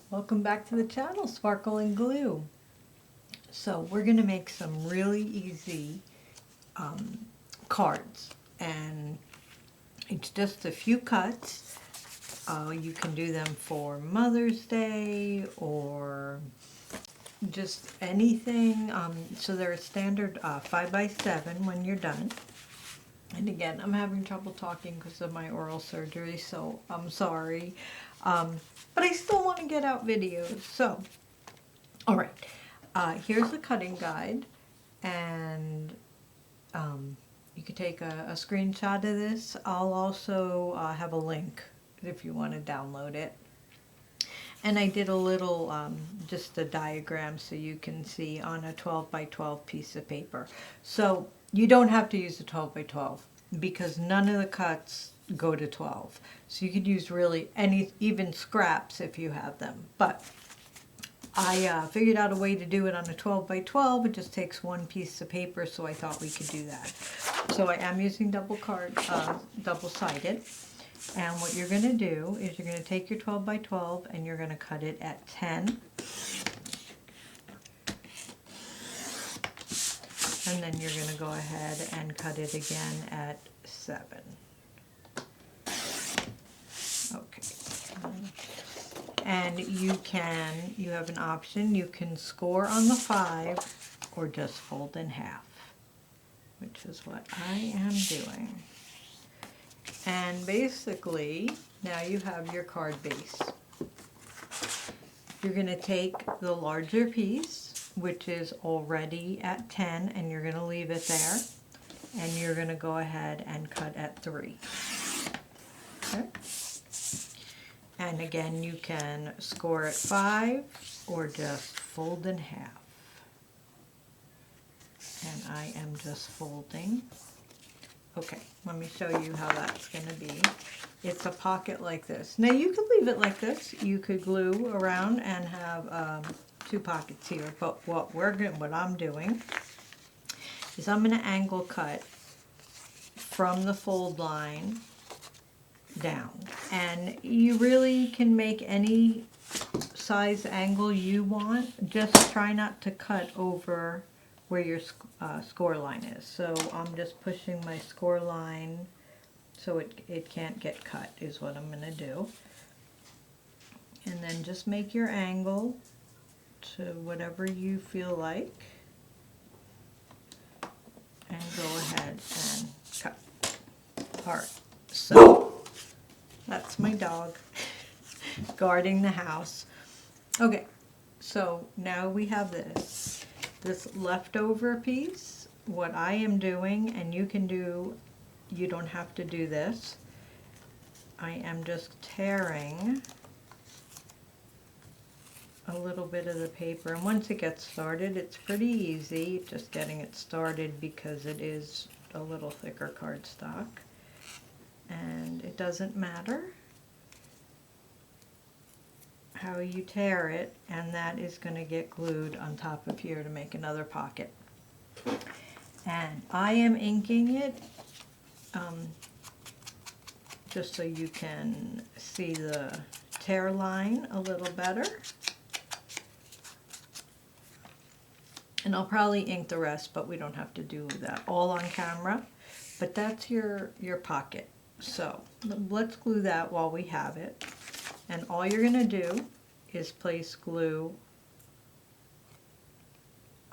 Welcome back to the channel, Sparkle and Glue. So we're going to make some really easy cards, and it's just a few cuts. You can do them for Mother's Day or just anything. So they're a standard 5x7 when you're done. And again, I'm having trouble talking because of my oral surgery, so I'm sorry. But I still want to get out videos. So, all right, here's the cutting guide, and you can take a screenshot of this. I'll also have a link if you want to download it. And I did a little, just a diagram so you can see on a 12 by 12 piece of paper. So you don't have to use a 12 by 12 because none of the cuts go to 12. So you could use really any, even scraps if you have them. But I figured out a way to do it on a 12 by 12. It just takes one piece of paper, so I thought we could do that. So I am using double-sided. And what you're going to do is you're going to take your 12 by 12 and you're going to cut it at 10. And then you're going to go ahead and cut it again at 7. Okay. And you have an option. You can score on the 5 or just fold in half, which is what I am doing. And basically, now you have your card base. You're going to take the larger piece, which is already at 10, and you're going to leave it there. And you're going to go ahead and cut at 3. Okay. And again, you can score at 5 or just fold in half. And I am just folding. Okay, let me show you how that's going to be. It's a pocket like this. Now you could leave it like this. You could glue around and have 2 pockets here. But what I'm doing is I'm going to angle cut from the fold line down. And you really can make any size angle you want. Just try not to cut over where your score line is. So I'm just pushing my score line so it can't get cut is what I'm going to do. And then just make your angle to whatever you feel like. And go ahead and cut. Alright, so that's my dog guarding the house. Okay, so now we have this leftover piece. What I am doing, and you don't have to do this, I am just tearing a little bit of the paper, and once it gets started it's pretty easy just getting it started because it is a little thicker cardstock, and it doesn't matter how you tear it, and that is going to get glued on top of here to make another pocket. And I am inking it just so you can see the tear line a little better. And I'll probably ink the rest, but we don't have to do that all on camera. But that's your pocket. So let's glue that while we have it. And all you're going to do is place glue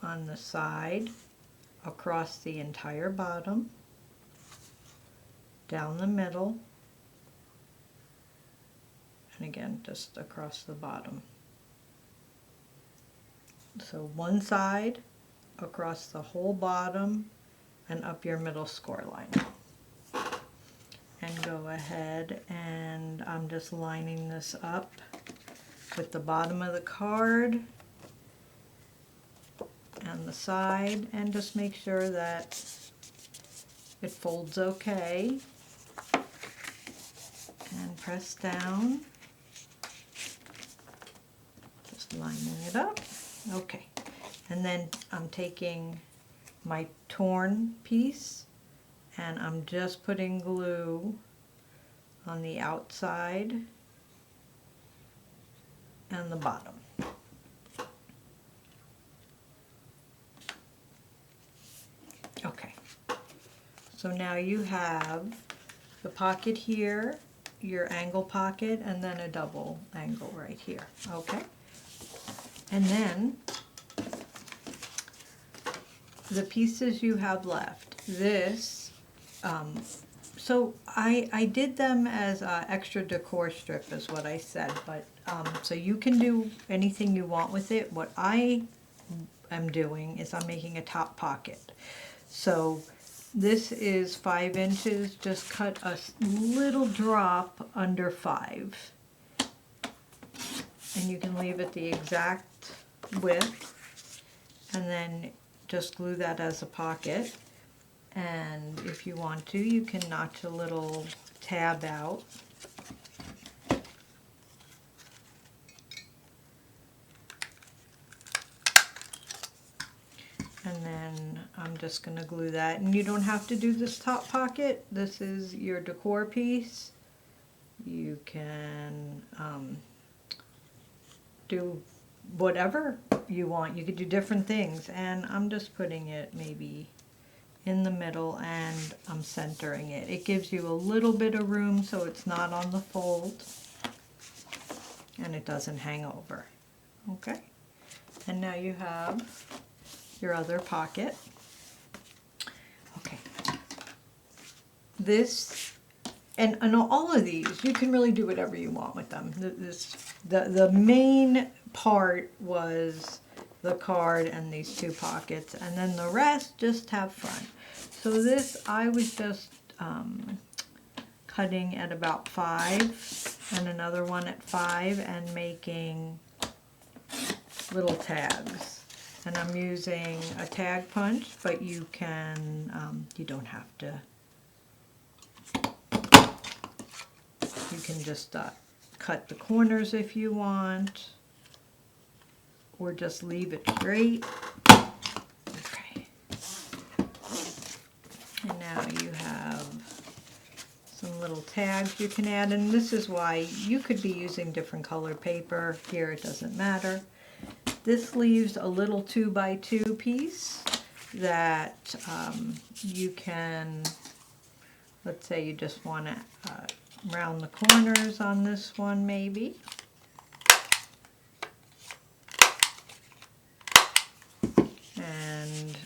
on the side, across the entire bottom, down the middle, and again just across the bottom. So one side, across the whole bottom, and up your middle score line. And go ahead, and I'm just lining this up with the bottom of the card and the side, and just make sure that it folds okay. And press down, just lining it up. Okay, and then I'm taking my torn piece and I'm just putting glue on the outside and the bottom. Okay, so now you have the pocket here, your angle pocket, and then a double angle right here, okay? And then the pieces you have left, this, so I did them as extra decor strip is what I said, but so you can do anything you want with it. What I am doing is I'm making a top pocket. So this is 5 inches, just cut a little drop under 5. And you can leave it the exact width, and then just glue that as a pocket. And if you want to, you can notch a little tab out. And then I'm just going to glue that. And you don't have to do this top pocket. This is your decor piece. You can do whatever you want. You could do different things. And I'm just putting it maybe in the middle, and I'm centering it. It gives you a little bit of room so it's not on the fold and it doesn't hang over. Okay. And now you have your other pocket. Okay. This, and all of these, you can really do whatever you want with them. The main part was the card and these 2 pockets, and then the rest just have fun. So this I was just cutting at about 5 and another one at 5 and making little tags. And I'm using a tag punch, but you can, you don't have to. You can just cut the corners if you want, or just leave it straight. Okay. And now you have some little tags you can add, and this is why you could be using different colored paper. Here it doesn't matter. This leaves a little 2x2 piece that you can, let's say you just want to round the corners on this one maybe. And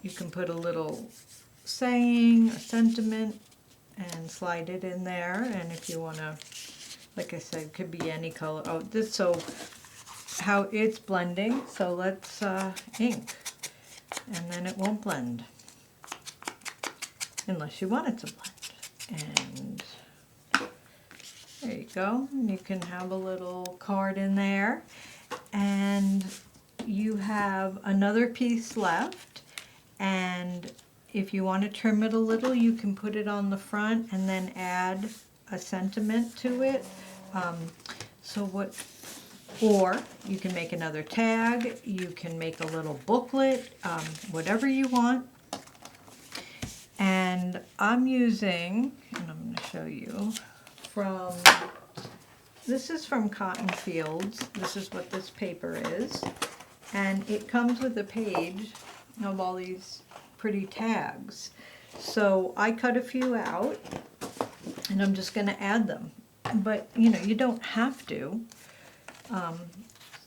you can put a little saying, a sentiment, and slide it in there. And if you want to, like I said, it could be any color. Oh, this, so how it's blending, so let's ink, and then it won't blend unless you want it to blend. And there you go. You can have a little card in there, and you have another piece left, and if you want to trim it a little, you can put it on the front and then add a sentiment to it. Or you can make another tag, you can make a little booklet, whatever you want. And I'm using, and I'm going to show you, this is from Cotton Fields. This is what this paper is. And it comes with a page of all these pretty tags. So I cut a few out, and I'm just going to add them. But, you know, you don't have to.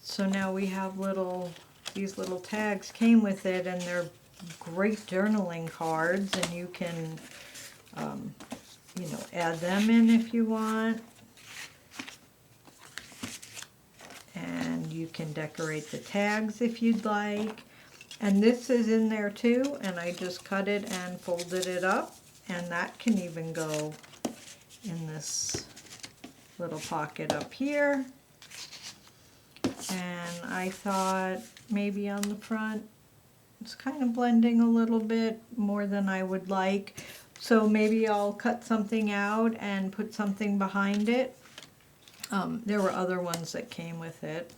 So now we have these little tags came with it, and they're great journaling cards, and you can, you know, add them in if you want. And you can decorate the tags if you'd like. And this is in there too, and I just cut it and folded it up, and that can even go in this little pocket up here. And I thought maybe on the front, it's kind of blending a little bit more than I would like. So maybe I'll cut something out and put something behind it. There were other ones that came with it.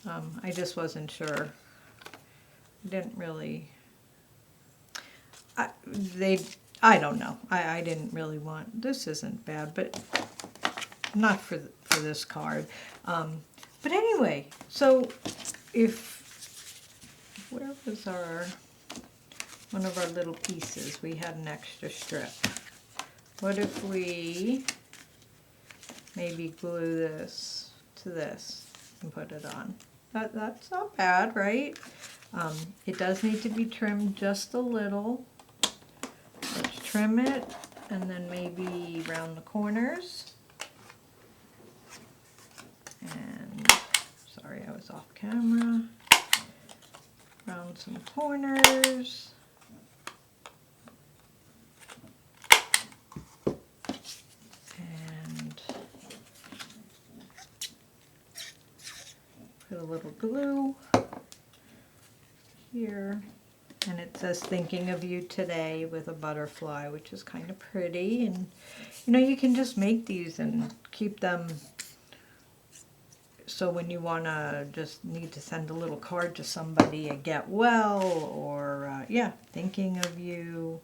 I just wasn't sure. Didn't really, I don't know. I didn't really want, this isn't bad, but not for for this card. But anyway, so where was one of our little pieces? We had an extra strip. What if we maybe glue this to this and put it on? That's not bad, right? It does need to be trimmed just a little. Let's trim it and then maybe round the corners. And sorry, I was off camera. Round some corners. And put a little glue here. And it says thinking of you today with a butterfly, which is kind of pretty. And you know, you can just make these and keep them so when you want to just need to send a little card to somebody, a get well, or yeah, thinking of you.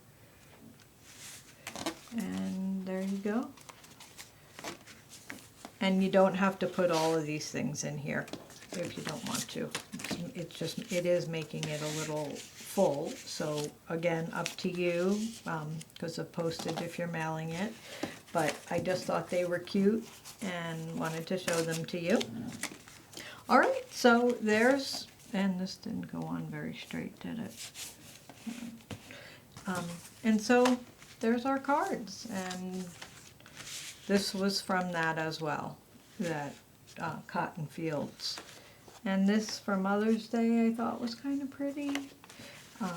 And there you go. And you don't have to put all of these things in here if you don't want to. It is making it a little full. So again, up to you, because of postage if you're mailing it. But I just thought they were cute and wanted to show them to you. All right, so and this didn't go on very straight, did it? And so there's our cards, and this was from that as well, that Cotton Fields. And this for Mother's Day I thought was kind of pretty. I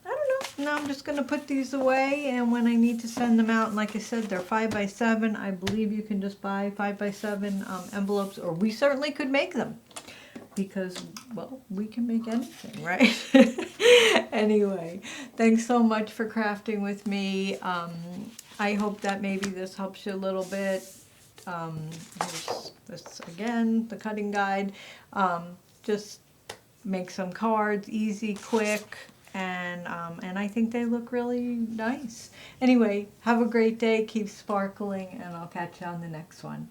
don't know. Now I'm just going to put these away, and when I need to send them out, and like I said, they're 5x7. I believe you can just buy 5x7 envelopes, or we certainly could make them. Because, well, we can make anything, right? Anyway, thanks so much for crafting with me. I hope that maybe this helps you a little bit. Here's this again, the cutting guide. Just make some cards, easy, quick, and I think they look really nice. Anyway, have a great day, keep sparkling, and I'll catch you on the next one.